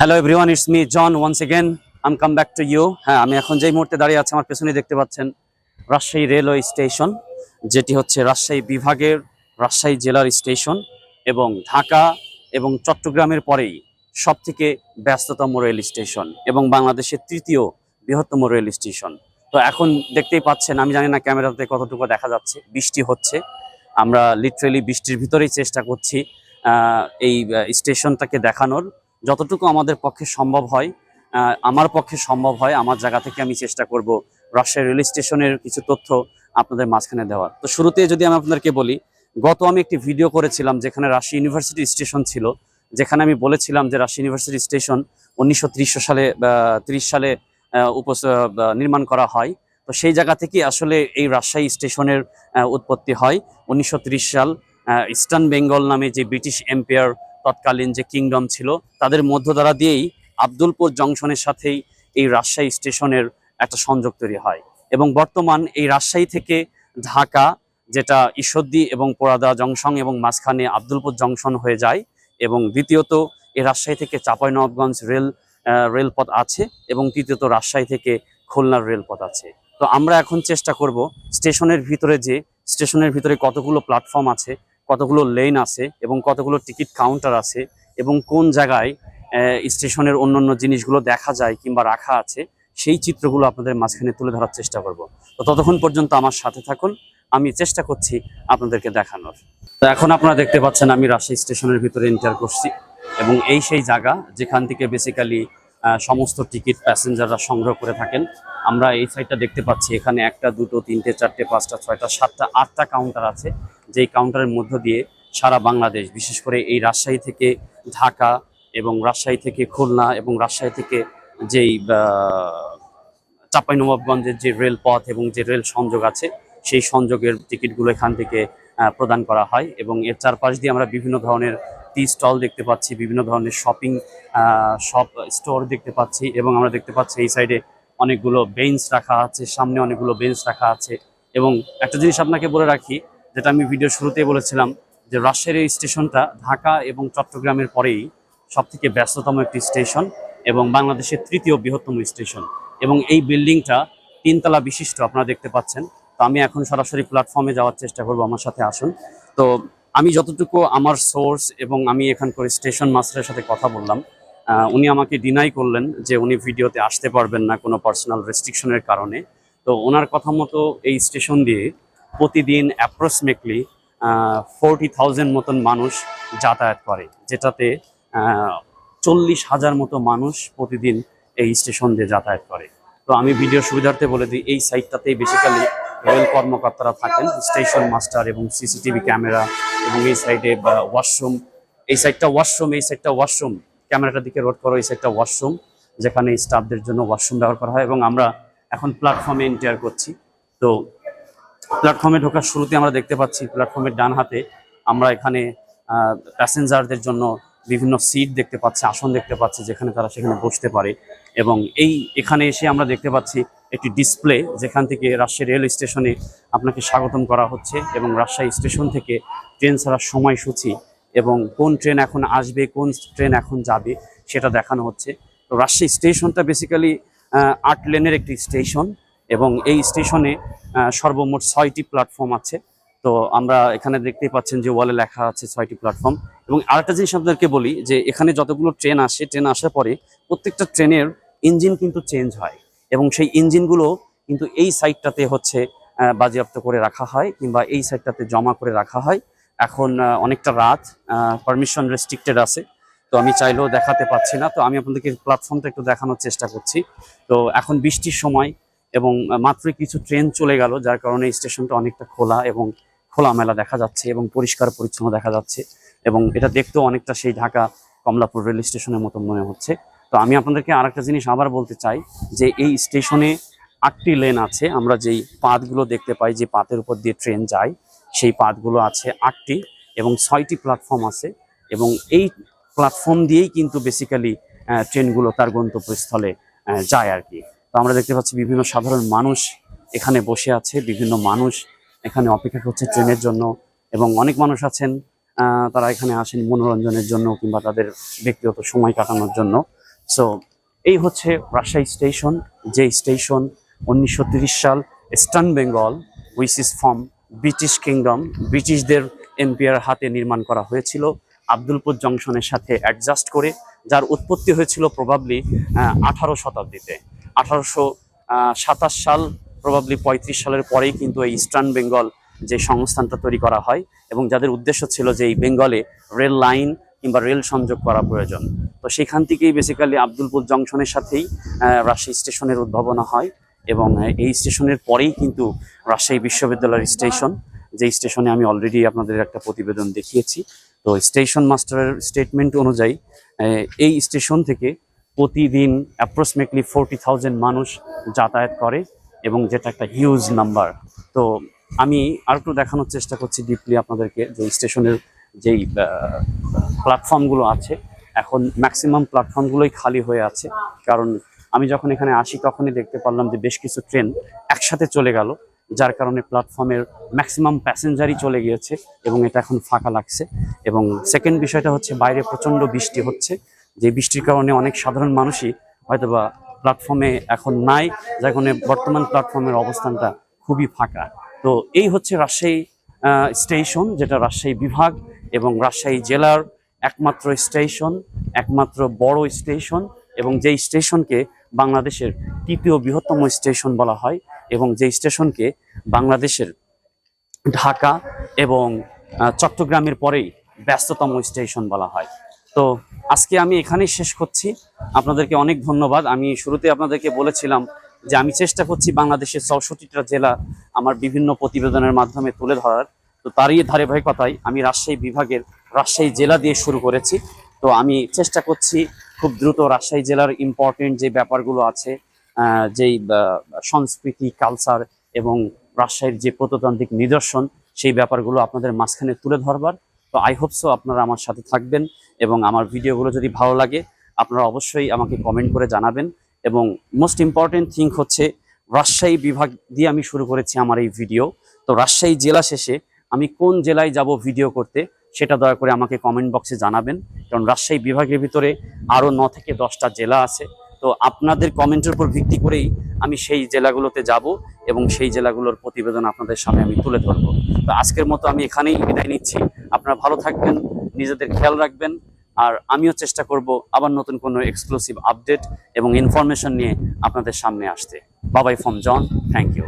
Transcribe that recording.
Hello everyone, it's me John once again. Am come back to you. হ্যাঁ, আমি এখন যেই মুহূর্তে দাঁড়িয়ে আছি, আমার পেছনে দেখতে পাচ্ছেন রাজশাহী রেলওয়ে স্টেশন, যেটি হচ্ছে রাজশাহী বিভাগের রাজশাহী জেলার স্টেশন এবং ঢাকা এবং চট্টগ্রামের পরেই সবথেকে ব্যস্ততম রেল স্টেশন এবং বাংলাদেশের তৃতীয় বৃহত্তম রেল স্টেশন। তো এখন দেখতেই পাচ্ছেন, আমি জানি না ক্যামেরাতে কতটুকু দেখা যাচ্ছে, বৃষ্টি হচ্ছে। আমরা লিটারেলি বৃষ্টির ভিতরেই চেষ্টা করছি এই স্টেশনটাকে দেখানোর, যতটুকু আমাদের পক্ষে সম্ভব হয়। আমার পক্ষে সম্ভব হয়, আমার জায়গা থেকে আমি চেষ্টা করব রাজশাহী রেল স্টেশনের কিছু তথ্য আপনাদের মাঝখানে দেওয়ার। তো শুরুতে যদি আমি আপনাদেরকে বলি, আমি একটি ভিডিও করেছিলাম যেখানে রাজশাহী ইউনিভার্সিটি স্টেশন ছিল, যেখানে আমি বলেছিলাম যে রাজশাহী ইউনিভার্সিটি স্টেশন 1930 সালে 30 সালে নির্মাণ করা হয়। তো সেই জায়গা থেকে আসলে এই রাজশাহী স্টেশনের উৎপত্তি হয়। 1930 সাল ইস্টার্ন বেঙ্গল নামে যে ব্রিটিশ এম্পায়ার, তৎকালীন যে কিংডম ছিল, তাদের মধ্যদ্বারা দিয়েই আব্দুলপুর জংশনের সাথেই এই রাজশাহী স্টেশনের একটা সংযোগ তৈরি হয়। এবং বর্তমান এই রাজশাহী থেকে ঢাকা, যেটা ঈশ্বরদী এবং পোড়াদা জংশন এবং মাঝখানে আব্দুলপুর জংশন হয়ে যায়। এবং দ্বিতীয়ত এই রাজশাহী থেকে চাঁপাইনবাবগঞ্জ রেলপথ আছে এবং তৃতীয়ত রাজশাহী থেকে খুলনার রেলপথ আছে। তো আমরা এখন চেষ্টা করব স্টেশনের ভিতরে কতগুলো প্ল্যাটফর্ম আছে, কতগুলো লেন আছে এবং কতগুলো টিকিট কাউন্টার আছে এবং কোন জায়গায় স্টেশনের অন্যান্য জিনিসগুলো দেখা যায় কিংবা রাখা আছে, সেই চিত্রগুলো আপনাদের মাঝখানে তুলে ধরার চেষ্টা করব। তো ততক্ষণ পর্যন্ত আমার সাথে থাকুন, আমি চেষ্টা করছি আপনাদেরকে দেখানোর। তো এখন আপনারা দেখতে পাচ্ছেন আমি রাজশাহী স্টেশনের ভিতরে এন্টার করছি এবং এই সেই জায়গা যেখান থেকে বেসিক্যালি সমস্ত টিকিট প্যাসেঞ্জাররা সংগ্রহ করে থাকেন। আমরা এই সাইডটা দেখতে পাচ্ছি, এখানে 1, 2, 3, 4, 5, 6, 7, 8টা কাউন্টার আছে, যেই কাউন্টারের মধ্য দিয়ে সারা বাংলাদেশ, বিশেষ করে এই রাজশাহী থেকে ঢাকা এবং রাজশাহী থেকে খুলনা এবং রাজশাহী থেকে যেই চাঁপাইনবাবগঞ্জের যে রেলপথ এবং যে রেল সংযোগ আছে, সেই সংযোগের টিকিটগুলো এখান থেকে প্রদান করা হয়। এবং এর চারপাশ দিয়ে আমরা বিভিন্ন ধরনের টি স্টল দেখতে পাচ্ছি, বিভিন্ন ধরনের শপিং স্টোর দেখতে পাচ্ছি এবং আমরা দেখতে পাচ্ছি এই সাইডে অনেকগুলো বেঞ্চ রাখা আছে, সামনে অনেকগুলো বেঞ্চ রাখা আছে। এবং একটা জিনিস আপনাকে বলে রাখি, যেটা আমি ভিডিও শুরুতেই বলেছিলাম, যে রাজশাহী স্টেশনটা ঢাকা এবং চট্টগ্রামের পরেই সবথেকে ব্যস্ততম একটি স্টেশন এবং বাংলাদেশের তৃতীয় বৃহত্তম স্টেশন। এবং এই বিল্ডিংটা 3 তলা বিশিষ্ট, আপনারা দেখতে পাচ্ছেন। তো আমি এখন সরাসরি প্ল্যাটফর্মে যাওয়ার চেষ্টা করব, আমার সাথে আসুন। তো আমি যতটুকু আমার সোর্স এবং আমি এখানকার স্টেশন মাস্টারের সাথে কথা বললাম, উনি আমাকে ডিনাই করলেন যে উনি ভিডিওতে আসতে পারবেন না কোনো পার্সোনাল রেস্ট্রিকশনের কারণে। তো ওনার কথা মতো এই স্টেশন দিয়ে প্রতিদিন অ্যাপ্রক্সিমেটলি 40,000 মতন মানুষ যাতায়াত করে, যেটাতে 40,000 মতো মানুষ প্রতিদিন এই স্টেশন দিয়ে যাতায়াত করে। তো আমি ভিডিও সুবিধার্থে বলে দিই, এই সাইডটাতেই বেসিক্যালি রেল কর্মকর্তারা থাকেন, স্টেশন মাস্টার এবং সিসিটিভি ক্যামেরা, এবং এই সাইডে ওয়াশরুম, এই সাইডটা ওয়াশরুম, ক্যামেরাটার দিকে রোড করো, এই সাইডটা ওয়াশরুম, যেখানে স্টাফদের জন্য ওয়াশরুম ব্যবহার করা হয়। এবং আমরা এখন প্ল্যাটফর্মে এন্টার করছি। তো প্ল্যাটফর্মে ঢোকার শুরুতে আমরা দেখতে পাচ্ছি প্ল্যাটফর্মের ডান হাতে আমরা এখানে প্যাসেঞ্জারদের জন্য বিভিন্ন সিট দেখতে পাচ্ছি, আসন দেখতে পাচ্ছি, যেখানে তারা সেখানে বসতে পারে। এবং এখানে এসে আমরা দেখতে পাচ্ছি একটি ডিসপ্লে, যেখান থেকে রাজশাহী রেল স্টেশনে আপনাকে স্বাগতম করা হচ্ছে এবং রাজশাহী স্টেশন থেকে ট্রেন ছাড়ার সময়সূচি এবং কোন ট্রেন এখন আসবে, কোন ট্রেন এখন যাবে, সেটা দেখানো হচ্ছে। তো রাজশাহী স্টেশনটা বেসিক্যালি 8 লেনের একটি স্টেশন এবং এই স্টেশনে সর্বমোট 6টি প্ল্যাটফর্ম আছে। তো আমরা এখানে দেখতেই পাচ্ছেন যে ওয়ালে লেখা আছে 6টি প্ল্যাটফর্ম। এবং আরেকটা জিনিস আপনাদেরকে বলি, যে এখানে যতগুলো ট্রেন আসে, ট্রেন আসার পরে প্রত্যেকটা ট্রেনের ইঞ্জিন কিন্তু চেঞ্জ হয় এবং সেই ইঞ্জিনগুলো কিন্তু এই সাইডটাতে হচ্ছে বাজেয়াপ্ত করে রাখা হয় কিংবা এই সাইডটাতে জমা করে রাখা হয়। এখন অনেকটা রাত, পারমিশন রেস্ট্রিক্টেড আছে, তো আমি চাইলেও দেখাতে পাচ্ছি না। তো আমি আপনাদেরকে প্ল্যাটফর্মটা একটু দেখানোর চেষ্টা করছি। তো এখন বৃষ্টির সময় এবং মাত্রই কিছু ট্রেন চলে গেল, যার কারণে স্টেশনটা অনেকটা খোলা এবং খোলামেলা দেখা যাচ্ছে এবং পরিষ্কার পরিচ্ছন্ন দেখা যাচ্ছে। এবং এটা দেখতেও অনেকটা সেই ঢাকা কমলাপুর রেল স্টেশনের মতো মনে হচ্ছে। তো আমি আপনাদেরকে আরেকটা জিনিস আবার বলতে চাই, যে এই স্টেশনে 8টি লেন আছে। আমরা যেই পাতগুলো দেখতে পাই, যে পাতের উপর দিয়ে ট্রেন যায়, সেই পাতগুলো আছে 8টি এবং 6টি প্ল্যাটফর্ম আছে। এবং এই প্ল্যাটফর্ম দিয়েই কিন্তু বেসিক্যালি ট্রেনগুলো তার গন্তব্যস্থলে যায় আর কি। তো আমরা দেখতে পাচ্ছি বিভিন্ন সাধারণ মানুষ এখানে বসে আছে, বিভিন্ন মানুষ এখানে অপেক্ষা করছে ট্রেনের জন্য। এবং অনেক মানুষ আছেন, তারা এখানে আসেন মনোরঞ্জনের জন্য কিংবা তাদের ব্যক্তিগত সময় কাটানোর জন্য। সো এই হচ্ছে রাজশাহী স্টেশন, যে স্টেশন 1930 সাল eastern Bengal which is from British kingdom, ব্রিটিশদের এম্পায়ার হাতে নির্মাণ করা হয়েছিল আব্দুলপুর জংশনের সাথে অ্যাডজাস্ট করে, যার উৎপত্তি হয়েছিল প্রবাবলি 18 শতাব্দীতে। 1827 সাল, প্রবাবলি 35 সালের পরেই কিন্তু এই ইস্টার্ন বেঙ্গল যে সংস্থানটা তৈরি করা হয়, এবং যাদের উদ্দেশ্য ছিল যে এই বেঙ্গলে রেল লাইন কিংবা রেল সংযোগ করা প্রয়োজন। তো সেখান থেকেই বেসিক্যালি আব্দুলপুর জংশনের সাথেই রাজশাহী স্টেশনের উদ্ভাবনা হয়, এবং এই স্টেশনের পরেই কিন্তু রাজশাহী বিশ্ববিদ্যালয়ের স্টেশন, যে স্টেশনে আমি অলরেডি আপনাদের একটা প্রতিবেদন দেখিয়েছি। তো স্টেশন মাস্টারের স্টেটমেন্ট অনুযায়ী এই স্টেশন থেকে প্রতিদিন অ্যাপ্রক্সিমেটলি 40,000 মানুষ যাতায়াত করে, এবং যেটা একটা হিউজ নাম্বার। তো আমি আর একটু দেখানোর চেষ্টা করছি ডিপলি আপনাদেরকে যে স্টেশনের যেই প্ল্যাটফর্মগুলো আছে, এখন ম্যাক্সিমাম প্ল্যাটফর্মগুলোই খালি হয়ে আছে। কারণ আমি যখন এখানে আসি তখনই দেখতে পারলাম যে বেশ কিছু ট্রেন একসাথে চলে গেল, যার কারণে প্ল্যাটফর্মের ম্যাক্সিমাম প্যাসেঞ্জারই চলে গিয়েছে এবং এটা এখন ফাঁকা লাগছে। এবং সেকেন্ড বিষয়টা হচ্ছে বাইরে প্রচণ্ড বৃষ্টি হচ্ছে, যে বৃষ্টির কারণে অনেক সাধারণ মানুষই হয়তোবা প্ল্যাটফর্মে এখন নাই, যার কারণে বর্তমান প্ল্যাটফর্মের অবস্থানটা খুবই ফাঁকা। তো এই হচ্ছে রাজশাহী স্টেশন, যেটা রাজশাহী বিভাগ এবং রাজশাহী জেলার একমাত্র স্টেশন, একমাত্র বড় স্টেশন, এবং যেই স্টেশনকে বাংলাদেশের তৃতীয় বৃহত্তম স্টেশন বলা হয়, এবং যেই স্টেশনকে বাংলাদেশের ঢাকা এবং চট্টগ্রামের পরেই ব্যস্ততম স্টেশন বলা হয়। তো আজকে আমি এখানেই শেষ করছি। আপনাদেরকে অনেক ধন্যবাদ। আমি শুরুতে আপনাদেরকে বলেছিলাম যে আমি চেষ্টা করছি বাংলাদেশের 64টা জেলা আমার বিভিন্ন প্রতিবেদনের মাধ্যমে তুলে ধরার। তো তারই ধারাবাহিকতায় আমি রাজশাহী বিভাগের রাজশাহী জেলা দিয়ে শুরু করেছি। তো আমি চেষ্টা করছি খুব দ্রুত রাজশাহী জেলার ইম্পর্টেন্ট যে ব্যাপারগুলো আছে, যেই সংস্কৃতি, কালচার এবং রাজশাহীর যে প্রত্নতান্ত্রিক নিদর্শন, সেই ব্যাপারগুলো আপনাদের মাঝখানে তুলে ধরবার। তো আই হোপ সো আপনারা আমার সাথে থাকবেন, এবং আমার ভিডিওগুলো যদি ভালো লাগে আপনারা অবশ্যই আমাকে কমেন্ট করে জানাবেন। এবং মোস্ট ইম্পর্টেন্ট থিং হচ্ছে রাজশাহী বিভাগ দিয়ে আমি শুরু করেছি আমার এই ভিডিও। তো রাজশাহী জেলা শেষে আমি কোন জেলায় যাব ভিডিও করতে, সেটা দয়া করে আমাকে কমেন্ট বক্সে জানাবেন, কারণ রাজশাহী বিভাগের ভিতরে আরও 9 থেকে 10টা জেলা আছে। তো আপনাদের কমেন্টের উপর ভিত্তি করেই আমি সেই জেলাগুলোতে যাব এবং সেই জেলাগুলোর প্রতিবেদন আপনাদের সামনে আমি তুলে ধরবো। তো আজকের মতো আমি এখানেই বিদায় নিচ্ছি। আপনারা ভালো থাকবেন, নিজেদের খেয়াল রাখবেন, আর আমিও চেষ্টা করব আবার নতুন কোনো এক্সক্লুসিভ আপডেট এবং ইনফরমেশন নিয়ে আপনাদের সামনে আসতে। বাবাই ফ্রম জন, থ্যাংক ইউ।